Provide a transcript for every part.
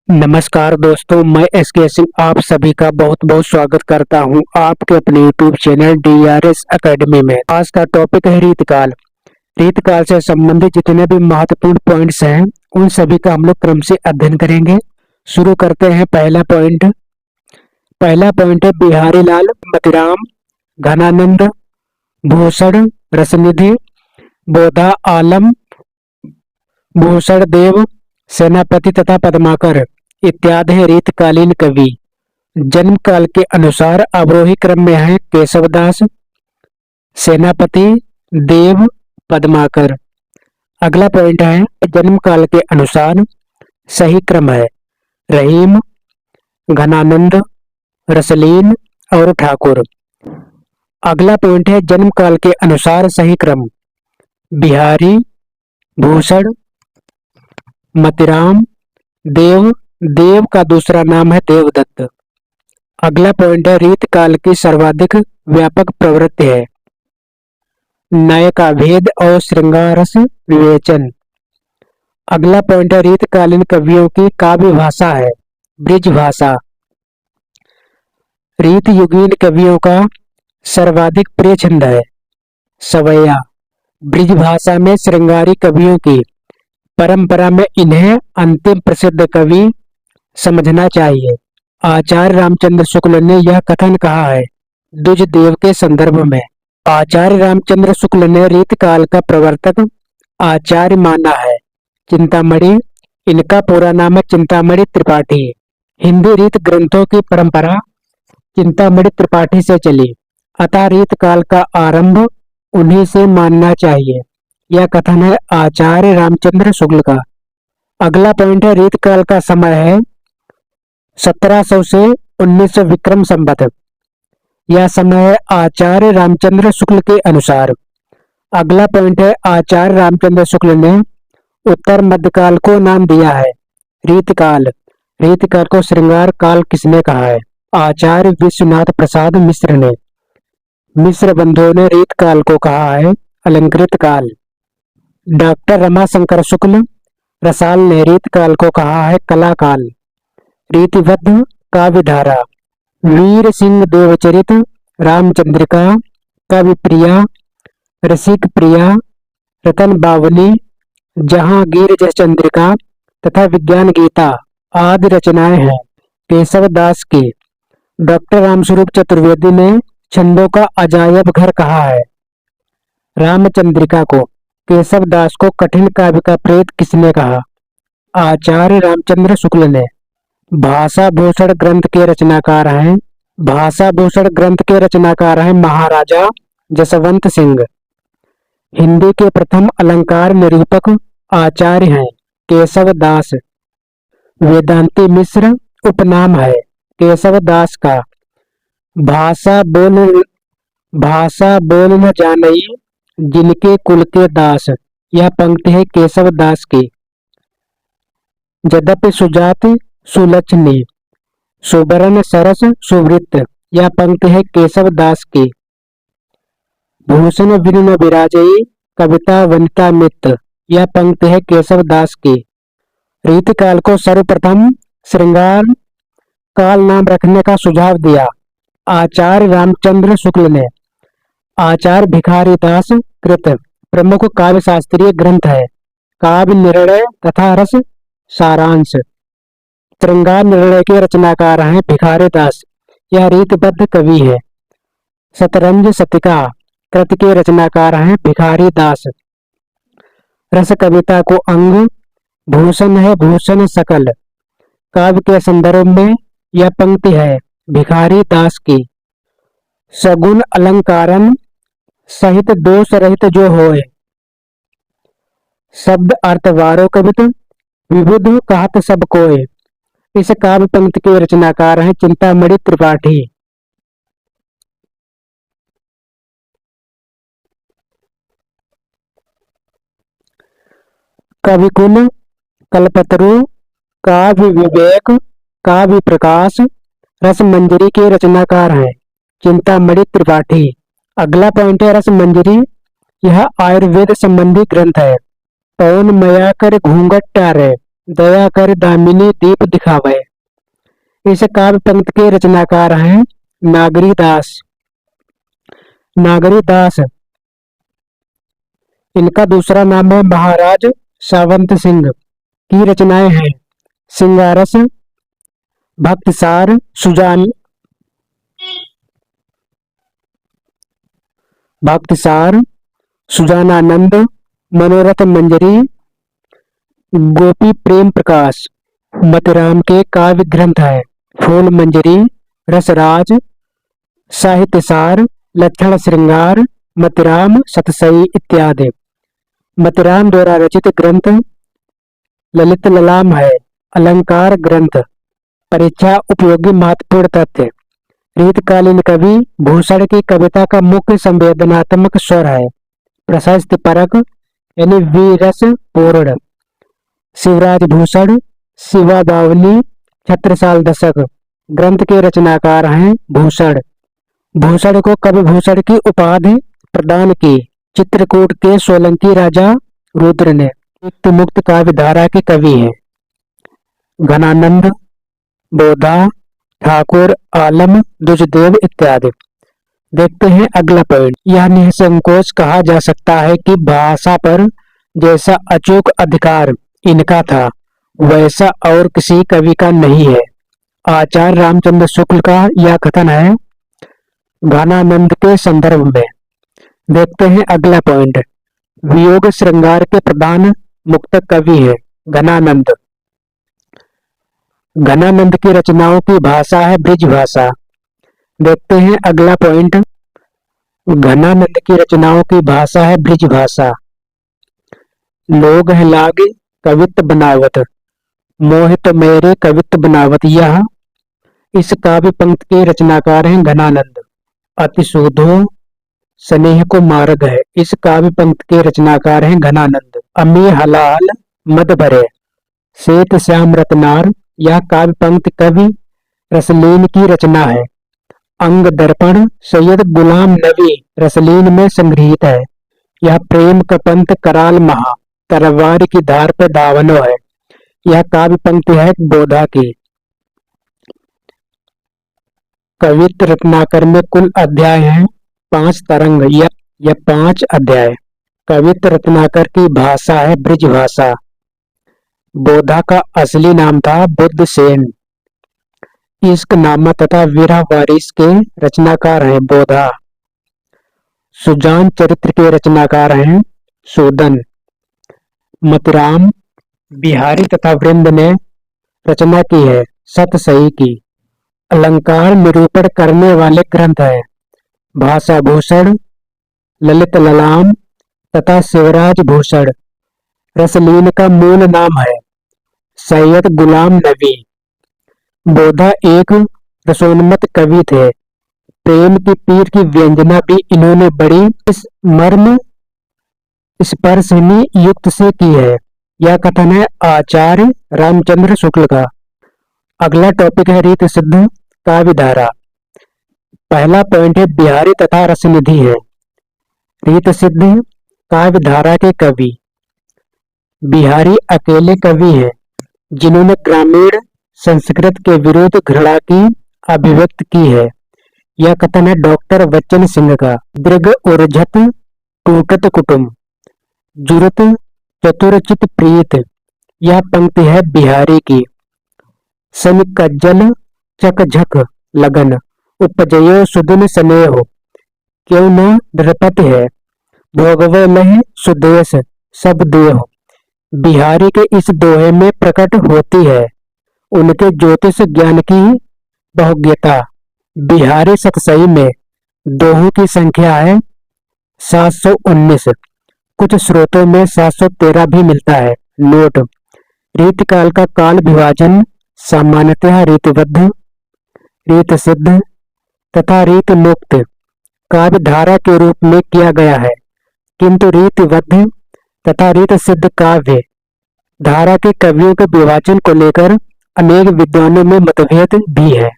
नमस्कार दोस्तों, मैं एसके सिंह आप सभी का बहुत बहुत स्वागत करता हूं आपके अपने यूट्यूब चैनल डीआरएस एकेडमी में। आज का टॉपिक है रीतकाल। रीतकाल से संबंधित जितने भी महत्वपूर्ण पॉइंट्स हैं उन सभी का हम लोग क्रम से अध्ययन करेंगे। शुरू करते हैं। पहला पॉइंट है बिहारी लाल मोतीराम घनानंद भूषण रसनिधि बोधा आलम भूषण देव सेनापति तथा पद्माकर इत्यादि है रीतकालीन कवि। जन्म काल के अनुसार अवरोही क्रम में है केशवदास सेनापति देव पद्माकर। अगला पॉइंट है जन्म काल के अनुसार सही क्रम है रहीम घनानंद रसलीन और ठाकुर। अगला पॉइंट है जन्म काल के अनुसार सही क्रम बिहारी भूषण मोतीराम देव। देव का दूसरा नाम है देवदत्त। अगला पॉइंट है रीतकाल की सर्वाधिक व्यापक प्रवृत्ति है नय का भेद और श्रृंगार रस विवेचन। अगला पॉइंट है रीतकालीन कवियों की काव्य भाषा है ब्रिज भाषा। रीत युगीन कवियों का सर्वाधिक प्रिय छंद है सवैया। ब्रिज भाषा में श्रृंगारी कवियों की परंपरा में इन्हें अंतिम प्रसिद्ध कवि समझना चाहिए। आचार्य रामचंद्र शुक्ल ने यह कथन कहा है द्विज देव के संदर्भ में। आचार्य रामचंद्र शुक्ल ने रीतकाल का प्रवर्तक आचार्य माना है चिंतामणि। इनका पूरा नाम है चिंतामणि त्रिपाठी। हिंदी रीत ग्रंथों की परंपरा चिंतामणि त्रिपाठी से चली, अतः रीतकाल का आरंभ उन्हीं से मानना चाहिए। यह कथन है आचार्य रामचंद्र शुक्ल का। अगला पॉइंट है रीतकाल का समय है 1700 से 1900 विक्रम संवत। यह समय है आचार्य रामचंद्र शुक्ल के अनुसार। अगला पॉइंट है आचार्य रामचंद्र शुक्ल ने उत्तर मध्यकाल को नाम दिया है रीतकाल। रीतकाल को श्रृंगार काल किसने कहा है? आचार्य विश्वनाथ प्रसाद मिश्र ने। मिश्र बंधुओं ने रीतकाल को कहा है अलंकृत काल। डॉक्टर रमाशंकर शुक्ल रसाल ने रीतकाल को कहा है कला काल। रीतिबद्ध काव्यधारा वीर सिंह देवचरित रामचंद्रिका कविप्रिया रसिक प्रिया रतन बावली जहांगीर चंद्रिका तथा विज्ञान गीता आदि रचनाएं हैं केशव दास की। डॉक्टर रामस्वरूप चतुर्वेदी ने छंदों का अजायब घर कहा है रामचंद्रिका को। केशव दास को कठिन काव्य का प्रेत किसने कहा? आचार्य रामचंद्र शुक्ल ने। भाषा भूषण ग्रंथ के रचनाकार हैं महाराजा जसवंत सिंह। हिंदी के प्रथम अलंकार निरूपक आचार्य हैं केशव दास। वेदांती मिश्र उपनाम है केशव दास का। भाषा बोल न जानई जिनके कुल के दास। यह पंक्ति है केशव दास की। यद्यपि सुजात सुलक्षणी सुबरन सरस सुवृत्त। यह पंक्ति है केशव दास की। भूषण बिनु न विराजई कविता वनिता मित्र। यह पंक्ति है केशव दास की। रीतकाल को सर्वप्रथम श्रृंगार काल नाम रखने का सुझाव दिया आचार्य रामचंद्र शुक्ल ने। आचार्य भिखारी दास कृत प्रमुख काव्य शास्त्रीय ग्रंथ है काव्य निर्णय तथा रस सारांश। श्रृंगार निर्णय के रचनाकार हैं भिखारी दास। यह रीतबद्ध कवि है। शतरंज शतिका कृत के रचनाकार हैं भिखारी दास। रस कविता को अंग भूषण है भूषण सकल। काव्य के संदर्भ में यह पंक्ति है भिखारी दास की। सगुण अलंकारन सहित दोष रहित जो होए शब्द अर्थ वारो कवित विबुध कहत सब कोय। इस काव्य पंक्ति के रचनाकार हैं चिंतामणि त्रिपाठी। कविकुल कल्पतरु काव्य विवेक काव्य प्रकाश रस मंजरी के रचनाकार हैं चिंतामणि त्रिपाठी। अगला पॉइंट है रस मंजरी। यह आयुर्वेद संबंधी ग्रंथ है। पवन मया कर घूंघट टारे दया कर दामिनी दीप दिखावे। इस काव्य पंक्ति के रचनाकार हैं नागरी दास। नागरी दास इनका दूसरा नाम है महाराज सावंत सिंह। की रचनाएं हैं सिंगारस, भक्तिसार, सुजानानंद, मनोरथ मंजरी, गोपी प्रेम प्रकाश। मतिराम के काव्य ग्रंथ है फूल मंजरी, रसराज, साहित्यसार, लक्षण श्रृंगार, मतिराम, सतसई इत्यादि। मतिराम द्वारा रचित ग्रंथ ललित ललाम है। अलंकार ग्रंथ, परीक्षा उपयोगी महत्वपूर्ण तथ्य। रीतकालीन कवि भूषण की कविता का मुख्य संवेदनात्मक स्वर है, प्रशस्ति परक यानी वीरस पूर्ण। शिवराज भूषण, शिवा बावली, छत्रसाल दशक ग्रंथ के रचनाकार हैं भूषण। भूषण को कवि भूषण की उपाधि प्रदान की चित्रकूट के सोलंकी राजा रुद्र ने। युक्त मुक्त काव्य धारा के कवि हैं घनानंद, बोधा, ठाकुर, आलम, दुजदेव इत्यादि। देखते हैं अगला पॉइंट। यह निसंकोच कहा जा सकता है कि भाषा पर जैसा अचूक अधिकार इनका था वैसा और किसी कवि का नहीं है। आचार्य रामचंद्र शुक्ल का यह कथन है घनानंद के संदर्भ में। देखते हैं अगला पॉइंट। वियोग श्रृंगार के प्रधान मुक्तक कवि है घनानंद। घनानंद की रचनाओं की भाषा है ब्रिज भाषा। देखते हैं अगला पॉइंट। घनानंद की रचनाओं की भाषा है ब्रिज भाषा। लोग है लागे कवित्त बनावत, मोहित मेरे कवित्त बनावत। यह इस काव्य पंक्ति के रचनाकार हैं घनानंद। अति सुधो स्नेह को मार्ग है, इस काव्य पंक्ति के रचनाकार हैं घनानंद। अमी हलाल मद भरे, श्वेत श्याम रत्नार। यह काव्य पंक्ति कवि रसलीन की रचना है। अंग दर्पण सैयद गुलाम नबी रसलीन में संग्रहित है। यह प्रेम का पंथ कराल महा, तरवार की धार पे दावनो है। यह काव्य पंक्ति है बोधा की। कवित्त रत्नाकर में कुल अध्याय हैं 5 तरंग। यह 5 अध्याय। कवित्त रत्नाकर की भाषा है ब्रिज भाषा। बोधा का असली नाम था बुद्ध सेन। इश्क नामा तथा विरह वारिस के रचनाकार हैं बोधा। सुजान चरित्र के रचनाकार हैं सूदन। मतिराम, बिहारी तथा वृंद ने रचना की है सतसई की। अलंकार निरूपण करने वाले ग्रंथ है भाषा भूषण, ललित ललाम तथा शिवराज भूषण। रसलीन का मूल नाम है सैयद गुलाम नबी। बोधा एक रसोन्मत्त कवि थे। प्रेम की पीर की व्यंजना भी इन्होंने बड़ी इस मर्म स्पर्शनी युक्त से की है। यह कथन है आचार्य रामचंद्र शुक्ल का। अगला टॉपिक है रीत सिद्ध काव्य धारा। पहला पॉइंट है बिहारी तथा रसनिधि है। रीत सिद्ध काव्य धारा के कवि बिहारी अकेले कवि हैं जिन्होंने ग्रामीण संस्कृत के विरुद्ध घृणा की अभिव्यक्त की है। यह कथन है डॉक्टर बच्चन सिंह का। दृग उर्झत टूटत कुटुम, जुरत चतुरचित प्रीत। यह पंक्ति है बिहारी की। सन कज्जल चकझक लगन, उपजयो सुदिन स्नेह। क्यों न नृपति है, भोगवे लह सुदेश सब देह। बिहारी के इस दोहे में प्रकट होती है उनके ज्योतिष ज्ञान की बहुज्ञता। बिहारी सतसई में दोहों की संख्या है 719। कुछ स्रोतों में 713 भी मिलता है। नोट: रीतिकाल का काल विभाजन सामान्यतः रीतिबद्ध, रीत सिद्ध तथा रीत मुक्त काव्य धारा के रूप में किया गया है, किंतु रीतिबद्ध तथा रीत सिद्ध काव्य धारा के कवियों के विभाजन को लेकर अनेक विद्वानों में मतभेद भी है।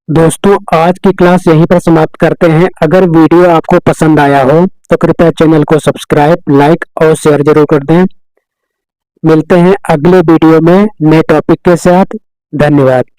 दोस्तों, आज की क्लास यहीं पर समाप्त करते हैं। अगर वीडियो आपको पसंद आया हो तो कृपया चैनल को सब्सक्राइब, लाइक और शेयर जरूर कर दें। मिलते हैं अगले वीडियो में नए टॉपिक के साथ। धन्यवाद।